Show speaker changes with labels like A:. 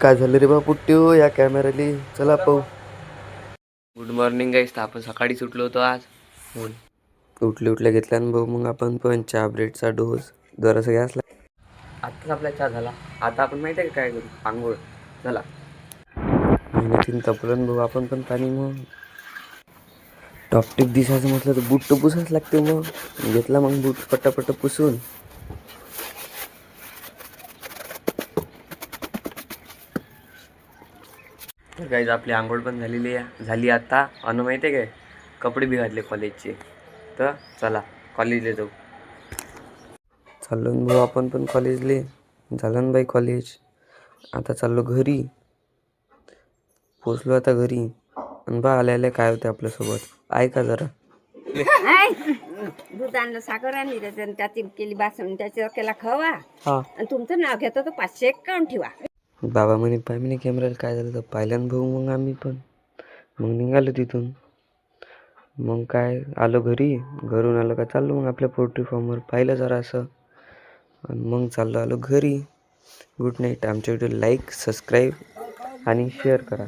A: काय झालं रे बा पुट्ट्यो या कॅमेराली चला पाहू. गुड मॉर्निंग गाईस. तर आपण सकाळीच उठलो होतो आज. उठल्या घेतल्या ना भाऊ. मग आपण पण चहा ब्रेडचा डोस जरासं घ्यास. आत्ताच आपला चहा झाला. आता आपण माहिती आहे का काय करू? आंघोळ. चला. मेहनतीन तपलं भाऊ आपण पण पाणी. मग टॉपटिक दिसायचं म्हटलं तर बूट तर पुसायच लागते. मग घेतला मग बूट पटापट पुसून. तर गाईज आपली आंघोळ पण झाली आता. अन माहिती आहे काय, कपडे बी घातले कॉलेजचे. तर चला कॉलेजला जाऊ. चाललो ना भाऊ आपण पण कॉलेजले. झालं ना बाई कॉलेज. आता चाललो घरी. पोचलो आता घरी. आणि बा आल्या काय होते आपल्यासोबत ऐका जरा.
B: दूध आणलं, साखर आणली, त्याची केली बासण, त्याच्यावर केला खवा.
A: हा.
B: आणि तुमचं नाव घेतो तर 500 काउंट ठेवा.
A: बाबा म्हणे पाय म्हणे कॅमेऱ्याला काय झालं. तर पाहिल्यानं भाऊ मग आम्ही पण मग निघालो तिथून. मग काय आलो घरी. घरून आलो का चाललो मग आपल्या पोल्ट्री फार्मवर. पाहिलं जरा असं आणि मग चाललो आलो घरी. Good night. आमच्या व्हिडिओ लाईक, सबस्क्राईब आणि शेअर करा.